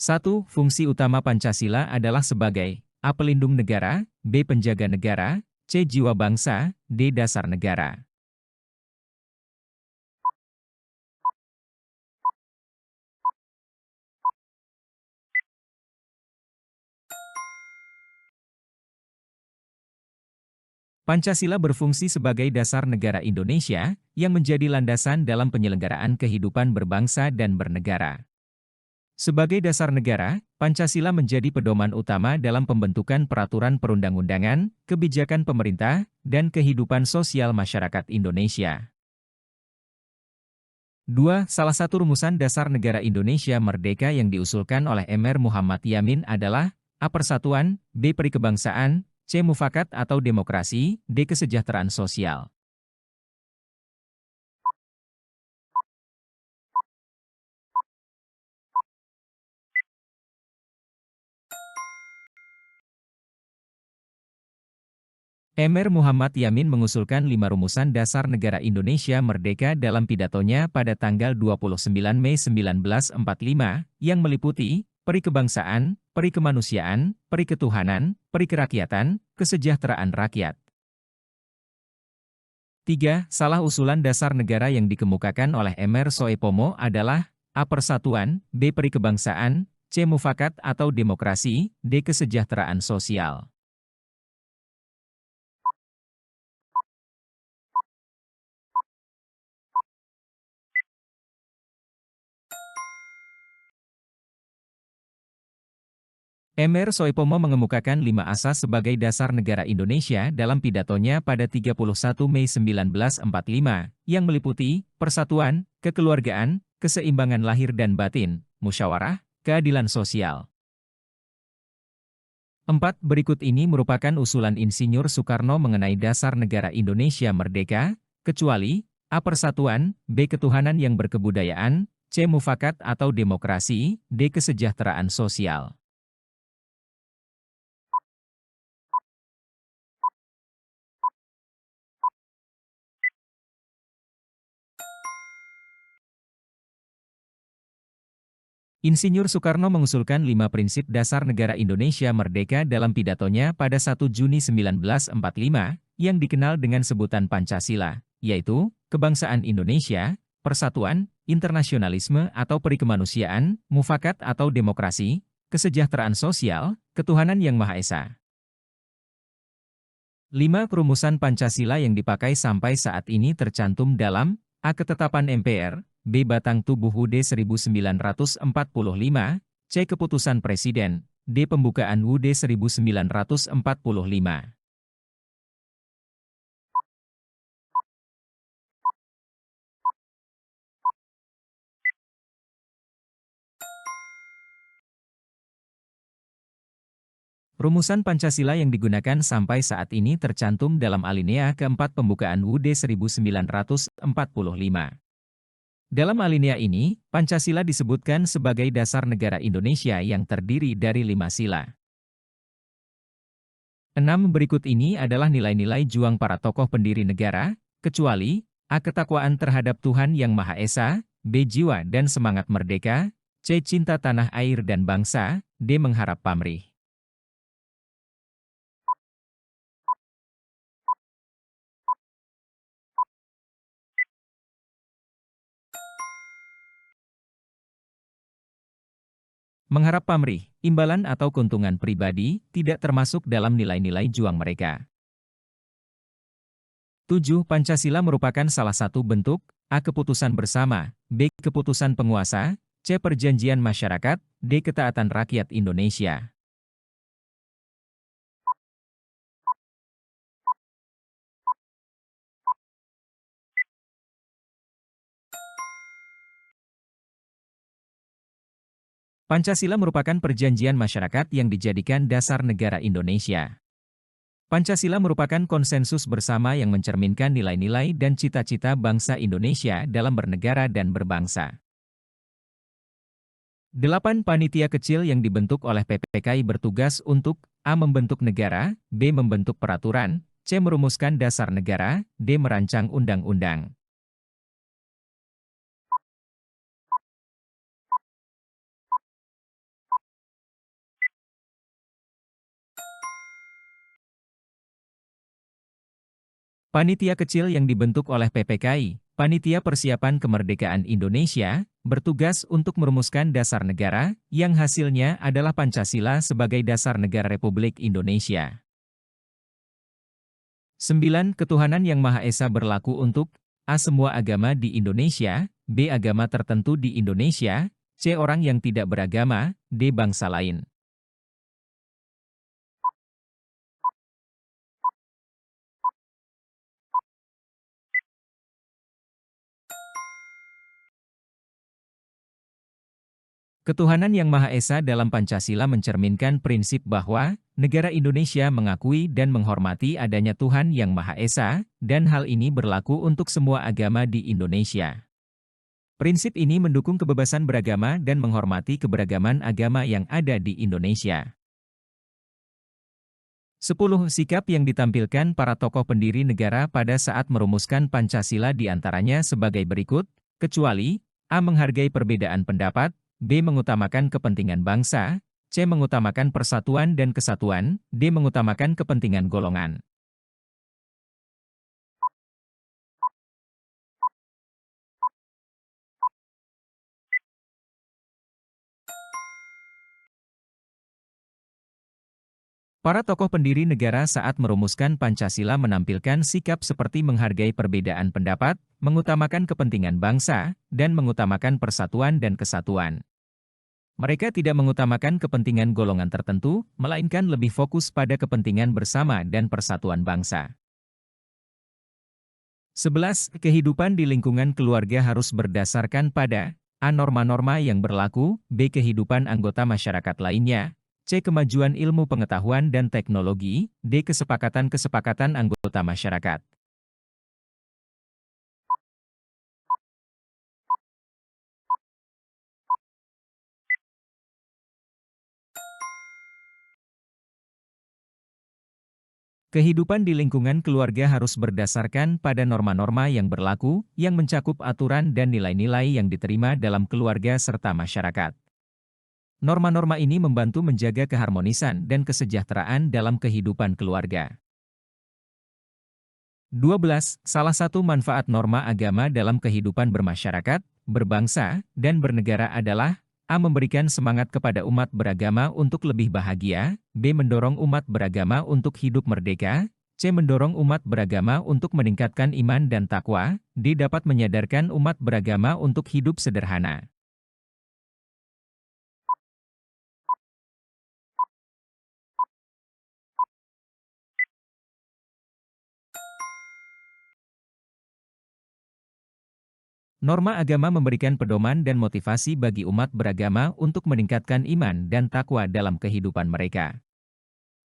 1. Fungsi utama Pancasila adalah sebagai A. Pelindung negara, B. Penjaga negara, C. Jiwa bangsa, D. Dasar negara. Pancasila berfungsi sebagai dasar negara Indonesia, yang menjadi landasan dalam penyelenggaraan kehidupan berbangsa dan bernegara. Sebagai dasar negara, Pancasila menjadi pedoman utama dalam pembentukan peraturan perundang-undangan, kebijakan pemerintah, dan kehidupan sosial masyarakat Indonesia. 2. Salah satu rumusan dasar negara Indonesia merdeka yang diusulkan oleh Mr. Muhammad Yamin adalah A. Persatuan, B. Perikebangsaan, C. Mufakat atau demokrasi, D. Kesejahteraan sosial. Mr. Muhammad Yamin mengusulkan 5 rumusan dasar negara Indonesia merdeka dalam pidatonya pada tanggal 29 Mei 1945, yang meliputi perikebangsaan, perikemanusiaan, periketuhanan, perikerakyatan, kesejahteraan rakyat. 3. Salah usulan dasar negara yang dikemukakan oleh Mr. Soepomo adalah A. Persatuan, B. Perikebangsaan, C. Mufakat atau demokrasi, D. Kesejahteraan sosial. Mr. Soepomo mengemukakan 5 asas sebagai dasar negara Indonesia dalam pidatonya pada 31 Mei 1945, yang meliputi persatuan, kekeluargaan, keseimbangan lahir dan batin, musyawarah, keadilan sosial. 4. Berikut ini merupakan usulan Insinyur Soekarno mengenai dasar negara Indonesia merdeka, kecuali A. Persatuan, B. Ketuhanan yang berkebudayaan, C. Mufakat atau demokrasi, D. Kesejahteraan sosial. Insinyur Soekarno mengusulkan 5 prinsip dasar negara Indonesia merdeka dalam pidatonya pada 1 Juni 1945, yang dikenal dengan sebutan Pancasila, yaitu kebangsaan Indonesia, persatuan, internasionalisme atau perikemanusiaan, mufakat atau demokrasi, kesejahteraan sosial, ketuhanan yang Maha Esa. 5 perumusan Pancasila yang dipakai sampai saat ini tercantum dalam A. Ketetapan MPR, B. Batang Tubuh UUD 1945, C. Keputusan Presiden, D. Pembukaan UUD 1945. Rumusan Pancasila yang digunakan sampai saat ini tercantum dalam alinea keempat pembukaan UUD 1945. Dalam alinea ini, Pancasila disebutkan sebagai dasar negara Indonesia yang terdiri dari 5 sila. 6 berikut ini adalah nilai-nilai juang para tokoh pendiri negara, kecuali A. Ketakwaan terhadap Tuhan Yang Maha Esa, B. Jiwa dan semangat merdeka, C. Cinta tanah air dan bangsa, D. Mengharap pamrih. Mengharap pamrih, imbalan atau keuntungan pribadi, tidak termasuk dalam nilai-nilai juang mereka. 7. Pancasila merupakan salah satu bentuk A. Keputusan bersama, B. Keputusan penguasa, C. Perjanjian masyarakat, D. Ketaatan rakyat Indonesia. Pancasila merupakan perjanjian masyarakat yang dijadikan dasar negara Indonesia. Pancasila merupakan konsensus bersama yang mencerminkan nilai-nilai dan cita-cita bangsa Indonesia dalam bernegara dan berbangsa. 8 panitia kecil yang dibentuk oleh PPKI bertugas untuk A. Membentuk negara, B. Membentuk peraturan, C. Merumuskan dasar negara, D. Merancang undang-undang. Panitia kecil yang dibentuk oleh PPKI, Panitia Persiapan Kemerdekaan Indonesia, bertugas untuk merumuskan dasar negara, yang hasilnya adalah Pancasila sebagai dasar negara Republik Indonesia. 9. Ketuhanan yang Maha Esa berlaku untuk A. Semua agama di Indonesia, B. Agama tertentu di Indonesia, C. Orang yang tidak beragama, D. Bangsa lain. Ketuhanan yang Maha Esa dalam Pancasila mencerminkan prinsip bahwa negara Indonesia mengakui dan menghormati adanya Tuhan yang Maha Esa, dan hal ini berlaku untuk semua agama di Indonesia. Prinsip ini mendukung kebebasan beragama dan menghormati keberagaman agama yang ada di Indonesia. 10. Sikap yang ditampilkan para tokoh pendiri negara pada saat merumuskan Pancasila diantaranya sebagai berikut, kecuali A. Menghargai perbedaan pendapat, B. Mengutamakan kepentingan bangsa, C. Mengutamakan persatuan dan kesatuan, D. Mengutamakan kepentingan golongan. Para tokoh pendiri negara saat merumuskan Pancasila menampilkan sikap seperti menghargai perbedaan pendapat, mengutamakan kepentingan bangsa, dan mengutamakan persatuan dan kesatuan. Mereka tidak mengutamakan kepentingan golongan tertentu, melainkan lebih fokus pada kepentingan bersama dan persatuan bangsa. 11. Kehidupan di lingkungan keluarga harus berdasarkan pada A. Norma-norma yang berlaku, B. Kehidupan anggota masyarakat lainnya, C. Kemajuan ilmu pengetahuan dan teknologi, D. Kesepakatan-kesepakatan anggota masyarakat. Kehidupan di lingkungan keluarga harus berdasarkan pada norma-norma yang berlaku, yang mencakup aturan dan nilai-nilai yang diterima dalam keluarga serta masyarakat. Norma-norma ini membantu menjaga keharmonisan dan kesejahteraan dalam kehidupan keluarga. 12. Salah satu manfaat norma agama dalam kehidupan bermasyarakat, berbangsa, dan bernegara adalah A. Memberikan semangat kepada umat beragama untuk lebih bahagia, B. Mendorong umat beragama untuk hidup merdeka, C. Mendorong umat beragama untuk meningkatkan iman dan takwa, D. Dapat menyadarkan umat beragama untuk hidup sederhana. Norma agama memberikan pedoman dan motivasi bagi umat beragama untuk meningkatkan iman dan takwa dalam kehidupan mereka.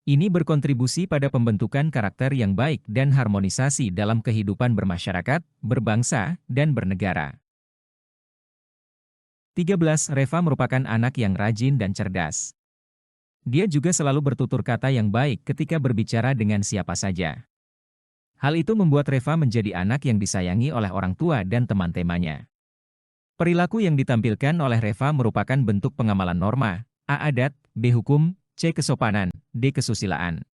Ini berkontribusi pada pembentukan karakter yang baik dan harmonisasi dalam kehidupan bermasyarakat, berbangsa, dan bernegara. 13. Reva merupakan anak yang rajin dan cerdas. Dia juga selalu bertutur kata yang baik ketika berbicara dengan siapa saja. Hal itu membuat Reva menjadi anak yang disayangi oleh orang tua dan teman-temannya. Perilaku yang ditampilkan oleh Reva merupakan bentuk pengamalan norma, A. Adat, B. Hukum, C. Kesopanan, D. Kesusilaan.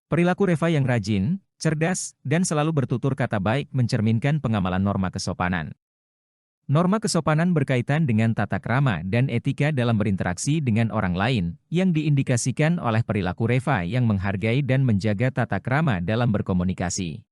Perilaku Reva yang rajin, cerdas, dan selalu bertutur kata baik mencerminkan pengamalan norma kesopanan. Norma kesopanan berkaitan dengan tata krama dan etika dalam berinteraksi dengan orang lain, yang diindikasikan oleh perilaku Reva yang menghargai dan menjaga tata krama dalam berkomunikasi.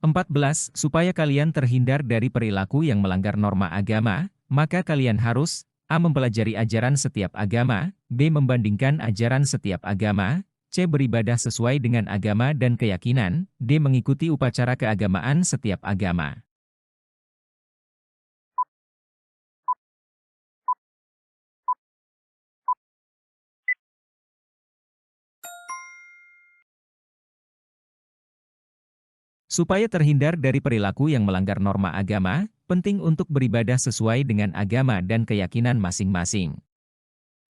14. Supaya kalian terhindar dari perilaku yang melanggar norma agama, maka kalian harus A. Mempelajari ajaran setiap agama, B. Membandingkan ajaran setiap agama, C. Beribadah sesuai dengan agama dan keyakinan, D. Mengikuti upacara keagamaan setiap agama. Supaya terhindar dari perilaku yang melanggar norma agama, penting untuk beribadah sesuai dengan agama dan keyakinan masing-masing.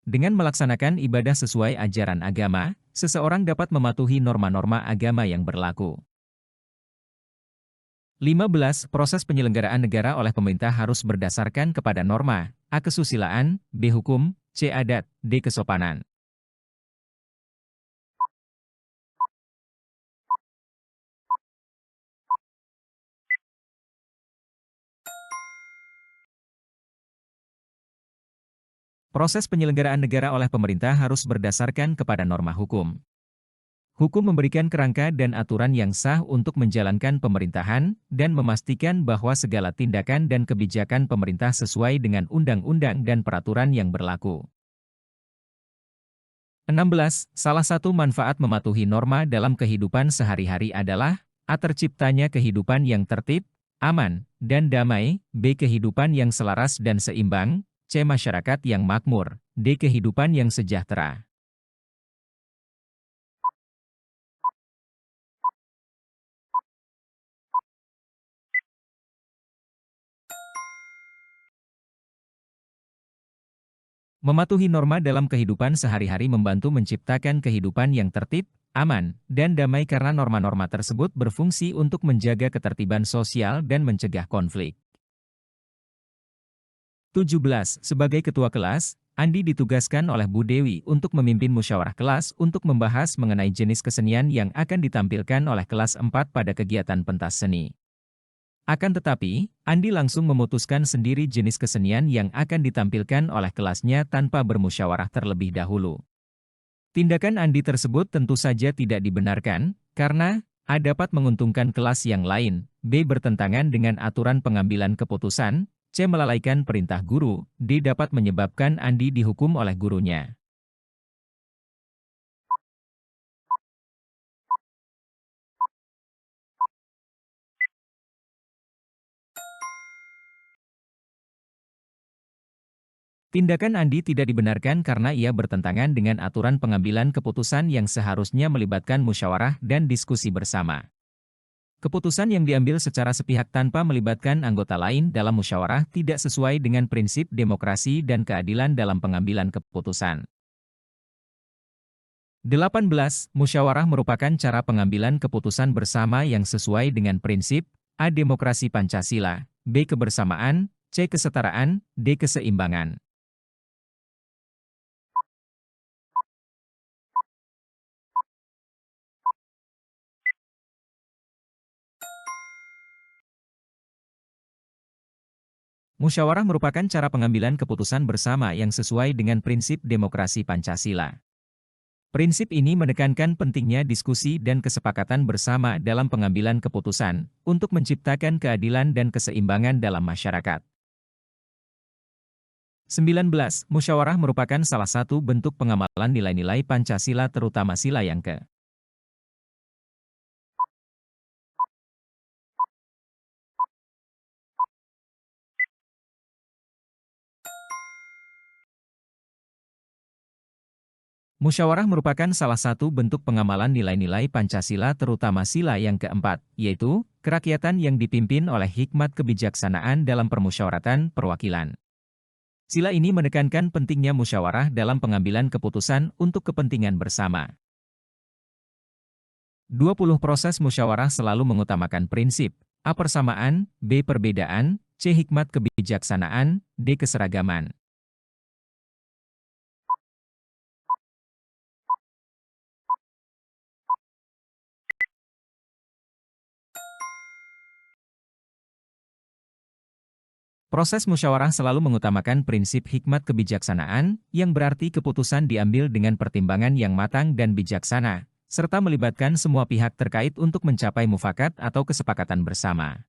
Dengan melaksanakan ibadah sesuai ajaran agama, seseorang dapat mematuhi norma-norma agama yang berlaku. 15. Proses penyelenggaraan negara oleh pemerintah harus berdasarkan kepada norma A. Kesusilaan, B. Hukum, C. Adat, D. Kesopanan. Proses penyelenggaraan negara oleh pemerintah harus berdasarkan kepada norma hukum. Hukum memberikan kerangka dan aturan yang sah untuk menjalankan pemerintahan dan memastikan bahwa segala tindakan dan kebijakan pemerintah sesuai dengan undang-undang dan peraturan yang berlaku. 16. Salah satu manfaat mematuhi norma dalam kehidupan sehari-hari adalah A. Terciptanya kehidupan yang tertib, aman, dan damai, B. Kehidupan yang selaras dan seimbang, C. Masyarakat yang makmur, D. Kehidupan yang sejahtera. Mematuhi norma dalam kehidupan sehari-hari membantu menciptakan kehidupan yang tertib, aman, dan damai karena norma-norma tersebut berfungsi untuk menjaga ketertiban sosial dan mencegah konflik. 17. Sebagai ketua kelas, Andi ditugaskan oleh Bu Dewi untuk memimpin musyawarah kelas untuk membahas mengenai jenis kesenian yang akan ditampilkan oleh kelas 4 pada kegiatan pentas seni. Akan tetapi, Andi langsung memutuskan sendiri jenis kesenian yang akan ditampilkan oleh kelasnya tanpa bermusyawarah terlebih dahulu. Tindakan Andi tersebut tentu saja tidak dibenarkan, karena A. dapat menguntungkan kelas yang lain, B. bertentangan dengan aturan pengambilan keputusan, C. melalaikan perintah guru, D. dapat menyebabkan Andi dihukum oleh gurunya. Tindakan Andi tidak dibenarkan karena ia bertentangan dengan aturan pengambilan keputusan yang seharusnya melibatkan musyawarah dan diskusi bersama. Keputusan yang diambil secara sepihak tanpa melibatkan anggota lain dalam musyawarah tidak sesuai dengan prinsip demokrasi dan keadilan dalam pengambilan keputusan. 18. Musyawarah merupakan cara pengambilan keputusan bersama yang sesuai dengan prinsip A. Demokrasi Pancasila, B. Kebersamaan, C. Kesetaraan, D. Keseimbangan. Musyawarah merupakan cara pengambilan keputusan bersama yang sesuai dengan prinsip demokrasi Pancasila. Prinsip ini menekankan pentingnya diskusi dan kesepakatan bersama dalam pengambilan keputusan untuk menciptakan keadilan dan keseimbangan dalam masyarakat. 19. Musyawarah merupakan salah satu bentuk pengamalan nilai-nilai Pancasila terutama sila yang ke. Musyawarah merupakan salah satu bentuk pengamalan nilai-nilai Pancasila terutama sila yang keempat, yaitu kerakyatan yang dipimpin oleh hikmat kebijaksanaan dalam permusyawaratan perwakilan. Sila ini menekankan pentingnya musyawarah dalam pengambilan keputusan untuk kepentingan bersama. 20. Proses musyawarah selalu mengutamakan prinsip A. Persamaan, B. Perbedaan, C. Hikmat kebijaksanaan, D. Keseragaman. Proses musyawarah selalu mengutamakan prinsip hikmat kebijaksanaan, yang berarti keputusan diambil dengan pertimbangan yang matang dan bijaksana, serta melibatkan semua pihak terkait untuk mencapai mufakat atau kesepakatan bersama.